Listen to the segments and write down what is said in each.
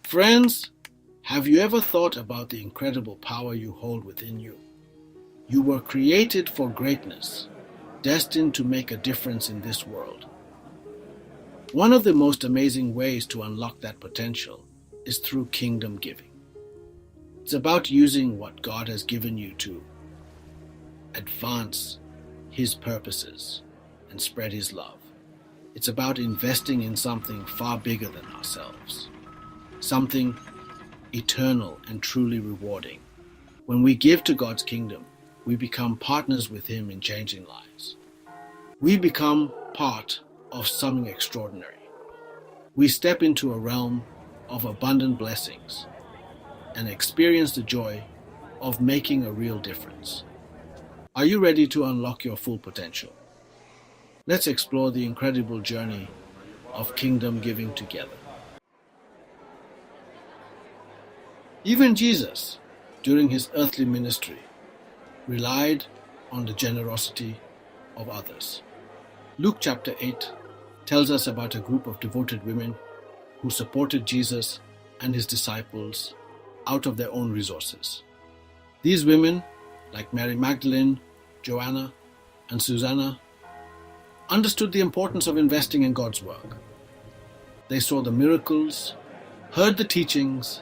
Friends, have you ever thought about the incredible power you hold within you? You were created for greatness, destined to make a difference in this world. One of the most amazing ways to unlock that potential is through kingdom giving. It's about using what God has given you to advance His purposes and spread His love. It's about investing in something far bigger than ourselves, something eternal and truly rewarding. When we give to God's kingdom, we become partners with Him in changing lives. We become part of something extraordinary. We step into a realm of abundant blessings and experience the joy of making a real difference. Are you ready to unlock your full potential? Let's explore the incredible journey of kingdom giving together. Even Jesus, during His earthly ministry, relied on the generosity of others. Luke chapter 8 tells us about a group of devoted women who supported Jesus and His disciples out of their own resources. These women, like Mary Magdalene, Joanna, and Susanna, understood the importance of investing in God's work. They saw the miracles, heard the teachings,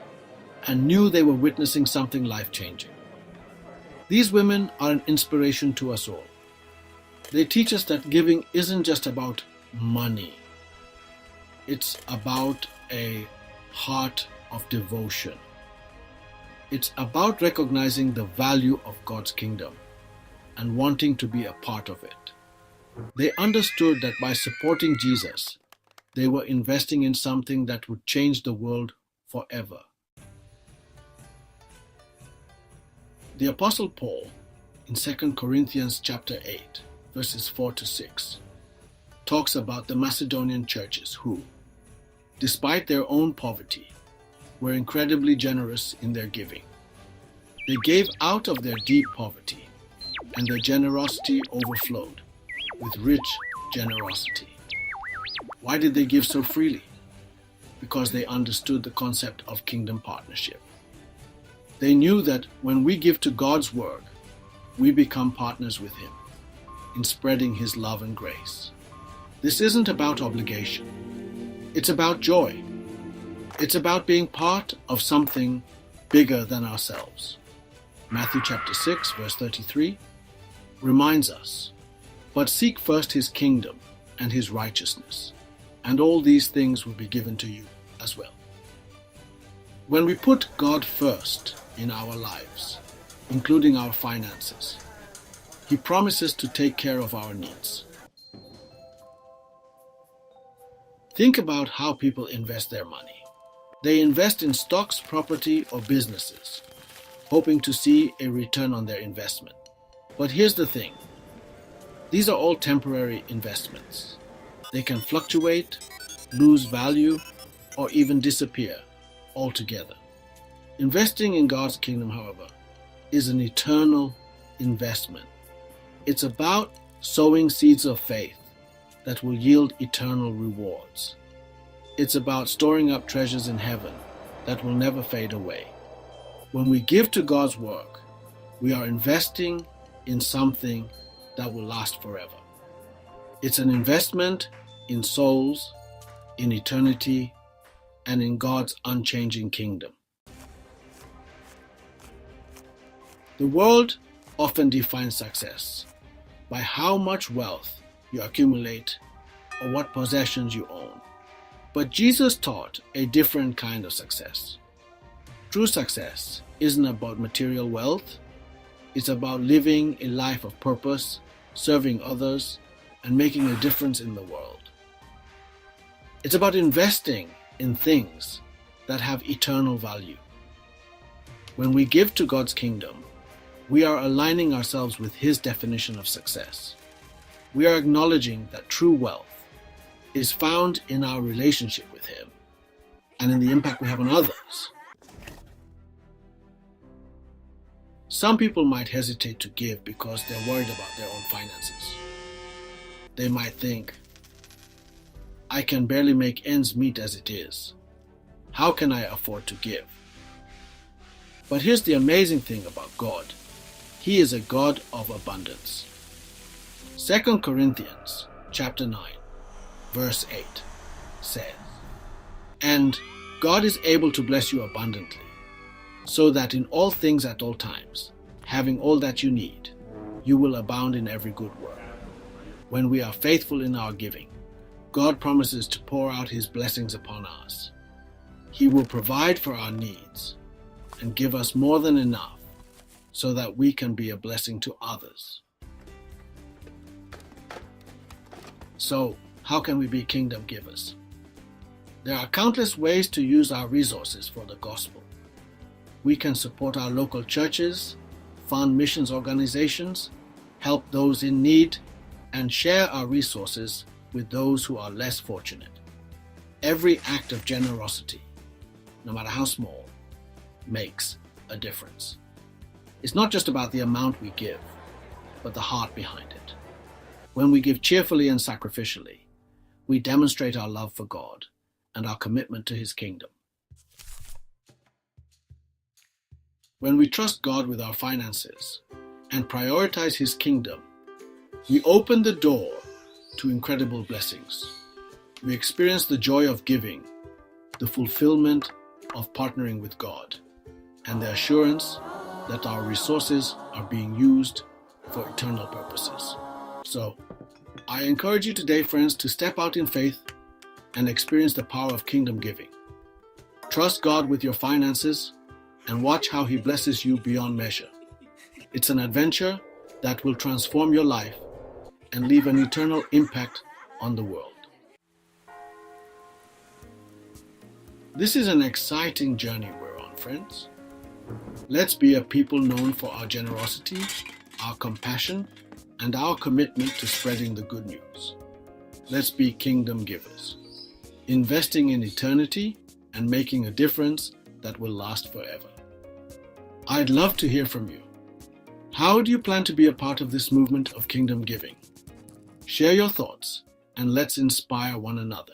and knew they were witnessing something life-changing. These women are an inspiration to us all. They teach us that giving isn't just about money. It's about a heart of devotion. It's about recognizing the value of God's kingdom and wanting to be a part of it. They understood that by supporting Jesus, they were investing in something that would change the world forever. The Apostle Paul, in 2 Corinthians chapter 8, verses 4 to 6, talks about the Macedonian churches who, despite their own poverty, were incredibly generous in their giving. They gave out of their deep poverty, and their generosity overflowed with rich generosity. Why did they give so freely? Because they understood the concept of kingdom partnership. They knew that when we give to God's work, we become partners with Him in spreading His love and grace. This isn't about obligation. It's about joy. It's about being part of something bigger than ourselves. Matthew chapter 6, verse 33 reminds us, "But seek first His kingdom and His righteousness, and all these things will be given to you as well." When we put God first in our lives, including our finances, He promises to take care of our needs. Think about how people invest their money. They invest in stocks, property, or businesses, hoping to see a return on their investment. But here's the thing. These are all temporary investments. They can fluctuate, lose value, or even disappear altogether. Investing in God's kingdom, however, is an eternal investment. It's about sowing seeds of faith that will yield eternal rewards. It's about storing up treasures in heaven that will never fade away. When we give to God's work, we are investing in something that will last forever. It's an investment in souls, in eternity, and in God's unchanging kingdom. The world often defines success by how much wealth you accumulate or what possessions you own. But Jesus taught a different kind of success. True success isn't about material wealth. It's about living a life of purpose, serving others, and making a difference in the world. It's about investing in things that have eternal value. When we give to God's kingdom, we are aligning ourselves with His definition of success. We are acknowledging that true wealth is found in our relationship with Him and in the impact we have on others. Some people might hesitate to give because they're worried about their own finances. They might think, "I can barely make ends meet as it is." How can I afford to give? But here's the amazing thing about God. He is a God of abundance. 2 Corinthians chapter 9, verse 8 says, "And God is able to bless you abundantly, so that in all things at all times, having all that you need, you will abound in every good work." When we are faithful in our giving, God promises to pour out His blessings upon us. He will provide for our needs and give us more than enough so that we can be a blessing to others. So, how can we be kingdom givers? There are countless ways to use our resources for the gospel. We can support our local churches, fund missions organizations, help those in need, and share our resources with those who are less fortunate. Every act of generosity, no matter how small, makes a difference. It's not just about the amount we give, but the heart behind it. When we give cheerfully and sacrificially, we demonstrate our love for God and our commitment to His kingdom. When we trust God with our finances and prioritize His kingdom, we open the door to incredible blessings. We experience the joy of giving, the fulfillment of partnering with God, and the assurance that our resources are being used for eternal purposes. So, I encourage you today, friends, to step out in faith and experience the power of kingdom giving. Trust God with your finances and watch how He blesses you beyond measure. It's an adventure that will transform your life and leave an eternal impact on the world. This is an exciting journey we're on, friends. Let's be a people known for our generosity, our compassion, and our commitment to spreading the good news. Let's be kingdom givers, investing in eternity and making a difference that will last forever. I'd love to hear from you. How do you plan to be a part of this movement of kingdom giving? Share your thoughts and let's inspire one another.